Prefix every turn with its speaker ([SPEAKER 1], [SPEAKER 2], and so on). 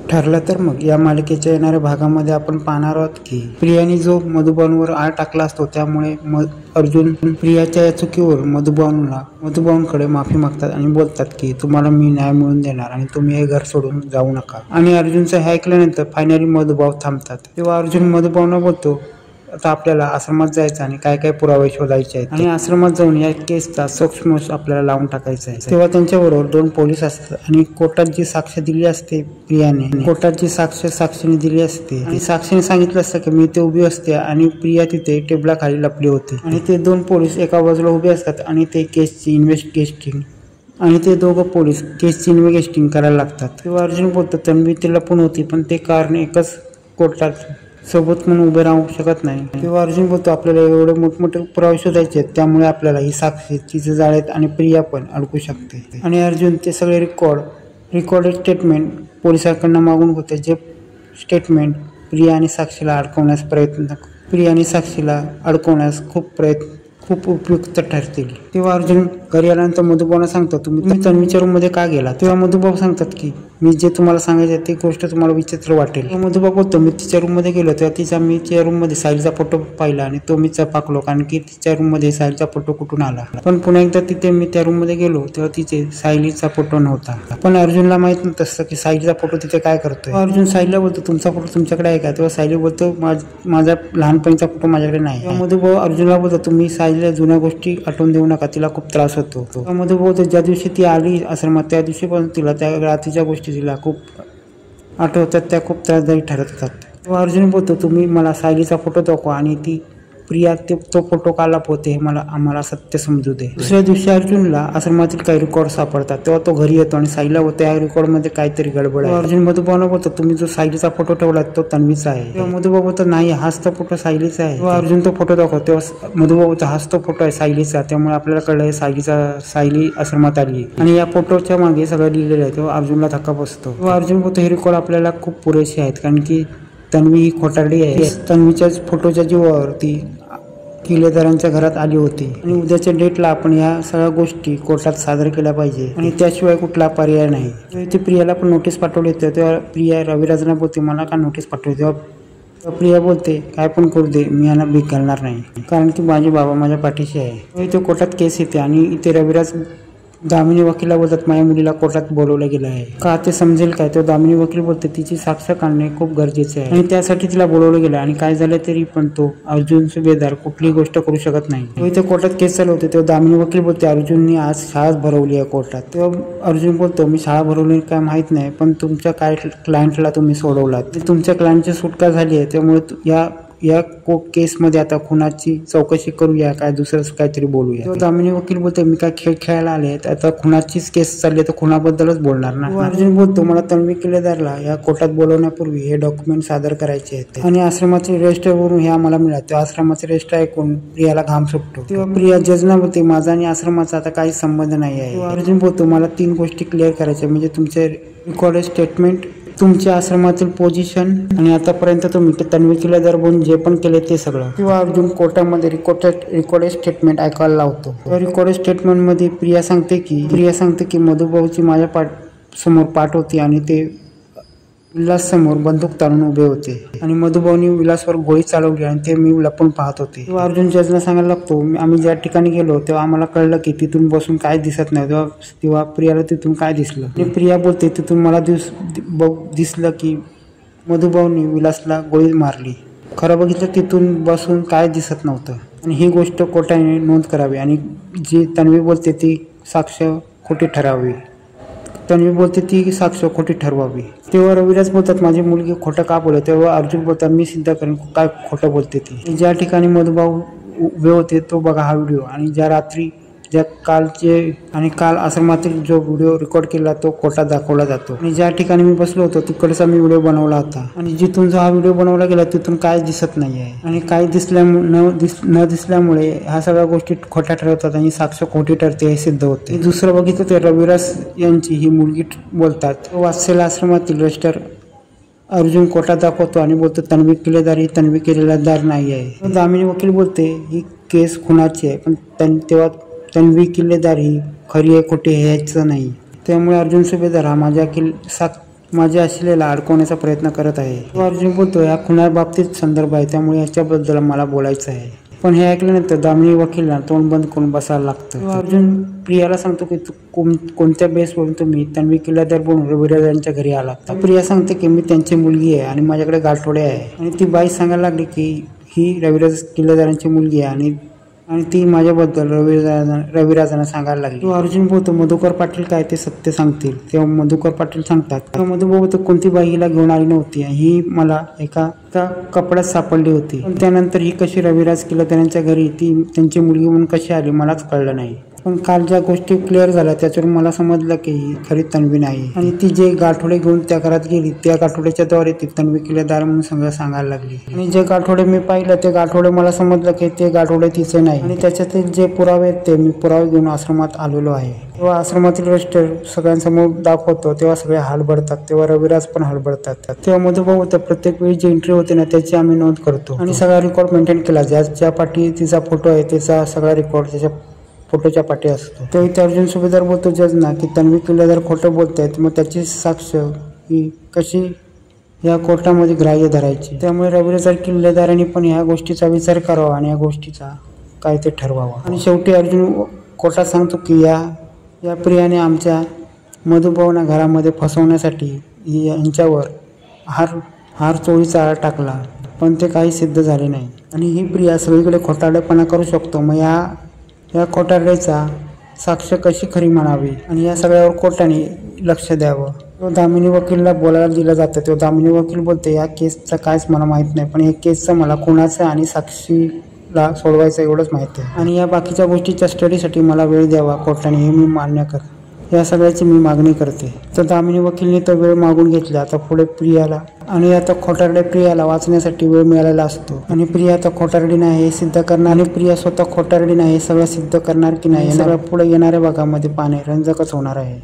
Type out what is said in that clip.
[SPEAKER 1] ठरलं तर मग या मालिकेच्या येणाऱ्या भागामध्ये आपण पाहणार आहोत की प्रियाने जो मधुबानवर आळ टाकला असतो त्यामुळे अर्जुन प्रियाच्या या चुकीवर मधुबानकडे माफी मागतात आणि बोलतात की तुम्हाला मी न्याय मिळवून देणार आणि तुम्ही हे घर सोडून जाऊ नका। आणि अर्जुनचं हे ऐकल्यानंतर फायनली मधुबान थांबतात। तेव्हा अर्जुन मधुबानला बोलतो आता आपल्याला आश्रमात जायचं आणि काय काय पुरावे शोधायचे आहेत आणि आश्रमात जाऊन या केसचा सोक्षमोक्ष आपल्याला लावून टाकायचा आहे। तेव्हा त्यांच्याबरोबर 2 पोलीस असतात आणि कोर्टात जी साक्ष दिली असते प्रियाने, कोर्टात जी साक्षीने दिली असते आणि साक्षीने सांगितलं असतं की मी इथे उभी असते आणि प्रिया तिथे टेबलाखाली लपली होती आणि ते 2 पोलीस एका बाजूला उभे असतात आणि ते केसची इन्व्हेस्टिगेशन आणि ते दोघं पोलीस केसची इन्व्हेस्टिगेशन करायला लागतात। तेव्हा अर्जुन बोलतो तन्वी ते लपून होती पण ते कारण एकच कोर्टात सोबत म्हणून उभे राहू शकत नाही। तेव्हा अर्जुन बोलतो आपल्याला एवढे मोठमोठे पुरावे शोधायचे आहेत त्यामुळे आपल्याला ही साक्षी तिचे जाळेत आणि प्रिया पण अडकू शकते। आणि अर्जुन ते सगळे रेकॉर्डेड स्टेटमेंट पोलिसांकडून मागून होते जे स्टेटमेंट प्रिया आणि साक्षीला अडकवण्यास खूप उपयुक्त ठरतील। तेव्हा अर्जुन घरी आल्यानंतर मधुबाबूला सांगतो तुम्ही तन्वीच्या रूम मध्ये का गेला। तेव्हा मधुबाबू सांगतात की मी जे तुम्हाला सांगायचे ती गोष्ट तुम्हाला विचित्र वाटेल। मधुबाबू बोलतो मी तिच्या रूम मध्ये गेलो तेव्हा मी तिच्या रूम मध्ये सायलीचा फोटो पाहिला आणि तो मी चपाकलो कारण की तिच्या रूम मध्ये सायलीचा फोटो कुठून आला। पण पुन्हा एकदा तिथे मी त्या रूम मध्ये गेलो तेव्हा तिथे सायलीचा फोटो नव्हता। पण अर्जुनला माहित नव्हतं असं की सायलीचा फोटो तिथे काय करतोय। अर्जुन सायलीला बोलतो तुमचा फोटो तुमच्याकडे आहे का। तेव्हा सायली बोलतो माझा लहानपणीचा फोटो माझ्याकडे नाही। मधुबाबू अर्जुनला बोलतो तुम्ही सायलीला जुन्या गोष्टी आठवून देऊ नका तिला खूप त्रास होतो। मधुबाबू ज्या दिवशी ती आली आश्रमात त्या दिवशी पण तिला त्या रात्रीच्या गोष्टी तिला खूप आठवतात त्या खूप त्रासदायक ठरत होतात। तेव्हा अर्जुन बोलतो तुम्ही मला सायलीचा फोटो दाखवा आणि ती प्रिया तो फोटो का लपवते हे आम्हाला सत्य समजू दे। दुसऱ्या दिवशी अर्जुनला आश्रमातील काही रेकॉर्ड सापडतात तेव्हा तो घरी येतो आणि सायलीला बोलतो या रेकॉर्ड मध्ये काहीतरी गडबड आहे। अर्जुन मधुबाबूला बोलतो तुम्ही जो सायलीचा फोटो ठेवला तो तन्वीचा आहे। तेव्हा मधुबाबू बोलतो नाही हाच तो फोटो सायलीचा आहे। तेव्हा अर्जुन तो फोटो दाखवतो तेव्हा मधुबाबूचा हाच तो फोटो आहे सायलीचा। त्यामुळे आपल्याला कळलं सायली आश्रमात आली आणि या फोटोच्या मागे सगळं लिहिलेलं आहे। तेव्हा अर्जुनला धक्का बसतो। तेव्हा अर्जुन बोलतो हे रेकॉर्ड आपल्याला खूप पुरेसे आहेत कारण की तन्वी ही खोटारडी आहे। तन्वीच्या फोटोच्या जीवावर ती किल्लेदारांच्या घरात आली होती आणि उद्याच्या डेटला आपण या सगळ्या गोष्टी कोर्टात सादर केल्या पाहिजे आणि त्याशिवाय कुठला पर्याय नाही। ते प्रियाला पण नोटीस पाठवली होती तेव्हा प्रिया रविराजना बोलते मला का नोटीस पाठवली। तेव्हा प्रिया बोलते काय पण करू दे मी यांना भीक घालणार नाही कारण की माझे बाबा माझ्या पाठीशी आहे। इथे कोर्टात केस येते आणि इथे रविराज दामिनी वकीलला बोलतात माझ्या मुलीला कोर्टात बोलवलं गेलं आहे का ते समजेल काय। तो दामिनी वकील बोलते तिची साक्ष काढणे खूप गरजेचे आहे आणि त्यासाठी तिला बोलवलं गेलं आणि काय झालं तरी पण तो अर्जुन सुभेदार कुठली गोष्ट करू शकत नाही। इथे कोर्टात केस चालू होते तेव्हा दामिनी वकील बोलते अर्जुनने आज शाळाच भरवली आहे कोर्टात। तेव्हा अर्जुन बोलतो मी शाळा भरवली काय माहित नाही पण तुमच्या काय क्लायंटला तुम्ही सोडवलात तुमच्या क्लायंटची सुटका झाली आहे त्यामुळे या केसमध्ये आता खुनाची चौकशी करूया काय दुसरं काहीतरी बोलूया। दामिनी वकील बोलते मी काय खेळ खेळायला आले आता खुनाचीच केस चालली तर खुनाबद्दलच बोलणार ना। अर्जुन बोलतो मला तन्वी किल्लेदारला या कोर्टात बोलवण्यापूर्वी हे डॉक्युमेंट सादर करायचे आहेत आणि आश्रमाचे रजिस्टर वरून हे आम्हाला मिळाले। तेव्हा आश्रमाचे रजिस्टर ऐकून प्रियाला घाम सुटतो। तेव्हा प्रिया जजना बोलते माझा आणि आश्रमाचा आता काही संबंध नाही आहे। अर्जुन बोलतो मला 3 गोष्टी क्लिअर करायच्या म्हणजे तुमचे रेकॉर्डेड स्टेटमेंट तुमच्या आश्रमातील पोझिशन आणि आतापर्यंत तुम्ही तन्वी किल्लेदार बनून जे पण केले ते सगळं। तेव्हा अर्जुन कोर्टामध्ये रेकॉर्डेड स्टेटमेंट ऐकायला लावतो। रेकॉर्डेड स्टेटमेंट मध्ये प्रिया सांगते की मधुबाबूची माझ्या समोर पाठ होती आणि ते विलास समोर बंदूक ताणून उभे होते आणि मधुबाबूंनी विलासवर गोळी चालवली आणि ते मी लपून पाहत होते। तेव्हा अर्जुन जजला सांगायला लागतो आम्ही ज्या ठिकाणी गेलो तेव्हा आम्हाला कळलं की तिथून बसून काय दिसत नाही। तेव्हा प्रियाला तिथून काय दिसलं आणि प्रिया बोलते तिथून मला दिसलं की मधुबाबूंनी विलासला गोळी मारली। खरं बघितलं तिथून बसून काय दिसत नव्हतं आणि ही गोष्ट कोर्टाने नोंद करावी आणि जी तन्वी बोलते ती साक्ष खोटी ठरावी। ठरवावी। तेव्हा रविराज बोलतात माझी मुलगी खोटं का बोलत। तेव्हा अर्जुन बोलतात मी सिद्ध करेन काय खोटं बोलते ती। ज्या ठिकाणी मधुबाबू उभे होते तो बघा हा व्हिडिओ आणि काल आश्रमातील जो व्हिडिओ रेकॉर्ड केला तो कोर्टात दाखवला जातो आणि ज्या ठिकाणी मी बसलो होतो तिकडचा मी व्हिडिओ बनवला होता आणि जिथून जो हा व्हिडिओ बनवला गेला तिथून काय दिसत नाही आहे आणि काय न दिसल्यामुळे ह्या सगळ्या गोष्टी खोट्या ठरवतात आणि साक्ष खोटी ठरते हे सिद्ध होते। दुसरं बघितलं तर रविराज यांची ही मुलगी बोलतात वात्सल आश्रमातील रजिस्टर अर्जुन कोर्टात दाखवतो आणि बोलतो तन्वी किल्लेदार नाही आहे। दामिनी वकील बोलते ही केस खुनाची आहे पण तेव्हा तन्वी किल्लेदार ही खरी आहे खोटी ह्याचं नाही। त्यामुळे अर्जुन सुभेदार हा माझ्या माझ्या आशिलेला अडकवण्याचा प्रयत्न करत आहे. अर्जुन बोलतो या खुनाबाबतीत संदर्भ आहे, त्यामुळे याच्याबद्दल मला बोलायचं आहे. पण हे ऐकल्यानंतर दामिनी वकीलला तोंड बंद करून बसायला लागतं. अर्जुन प्रियाला सांगतो की तू कोणत्या बेसवरून तुम्ही तन्वी किल्लेदार बनून रविराज यांच्या घरी आला. प्रिया सांगते की मी त्यांची मुलगी आहे आणि माझ्याकडे गाठोडे आहे. आणि ती बाई सांगायला लागली की ही रविराज किल्लेदारांची मुलगी आहे आणि ती माझ्याबद्दल रविराजांना सांगायला लागली. अर्जुन बोलतो मधुकर पाटील काय ते सत्य सांगतील. तेव्हा मधुकर पाटील सांगतात तेव्हा मधु बोलतो कोणती बाई हिला घेऊन आली नव्हती, ही मला एका कपड्यात सापडली होती. पण त्यानंतर ही कशी रविराज किल्लेदारांच्या घरी ती त्यांची मुलगी म्हणून कशी आली मलाच कळलं नाही. पण काल ज्या गोष्टी क्लिअर झाल्या त्याच्यावरून मला समजलं की ही खरी तन्वी नाही. आणि ती जे गाठोडे घेऊन त्या घरात गेली त्या गाठोड्याच्या द्वारे ती तन्वी किल्लेदार म्हणून सगळं सांगायला लागली. आणि जे गाठोडे मी पाहिलं ते गाठोडे मला समजलं की ते गाठोडे तिचे नाही. आणि त्याच्यातील जे पुरावे आहेत ते मी पुरावे घेऊन आश्रमात आलेलो आहे. तेव्हा आश्रमातील रजिस्टर सगळ्यांसमोर दाखवतो तेव्हा सगळे हलबडतात. तेव्हा रविराज पण हलबडतात. तेव्हा मधुभाऊ होतं प्रत्येक वेळी जी एंट्री होते ना त्याची आम्ही नोंद करतो आणि सगळा रेकॉर्ड मेंटेन केला. ज्या पाठी तिचा फोटो आहे त्याचा सगळा रेकॉर्ड त्याच्या फोटोच्या पाठी असतो. तेव्हा अर्जुन सुभेदार बोलतो जज ना की तन्वी किल्लेदार खोटं बोलतायत, मग त्याची साक्ष ही कशी या कोर्टामध्ये ग्राह्य धरायची. त्यामुळे रविराज किल्लेदारांनी पण ह्या गोष्टीचा विचार करावा आणि या गोष्टीचा काय ते ठरवावा. आणि शेवटी अर्जुन कोर्टात सांगतो की या प्रियाने आमच्या मधुभाऊना घरामध्ये फसवण्यासाठी यांच्यावर हार चोरीचा आळ टाकला, पण ते काही सिद्ध झाले नाही. आणि ही प्रिया सगळीकडे खोटारडेपणा करू शकतो. मग या खोटारडेचा साक्ष कशी खरी म्हणावी आणि या सगळ्यावर कोर्टाने लक्ष द्यावं. तो दामिनी वकीलला बोलायला दिलं जातं. तो दामिनी वकील बोलते या केसचं कायच मला माहीत नाही, पण या केसचं मला खुनाचं आणि साक्षीला सोडवायचं एवढंच माहिती आहे. आणि या बाकीच्या गोष्टीच्या स्टडीसाठी मला वेळ द्यावा कोर्टाने, हे मी मान्य करते. या सगळ्याची मी मागणी करते. तर दामिनी वकीलने तो वेळ मागून घेतला. आता पुढे प्रियाला आणि आता खोटारडे प्रियाला वाचण्यासाठी वेळ मिळालेला असतो. आणि प्रिया आता खोटारडी नाही हे सिद्ध करणार आणि प्रिया स्वतः खोटारडी नाही हे सगळं सिद्ध करणार की नाही हे सगळं पुढे येणाऱ्या भागामध्ये पाहणे रंजकच होणार आहे.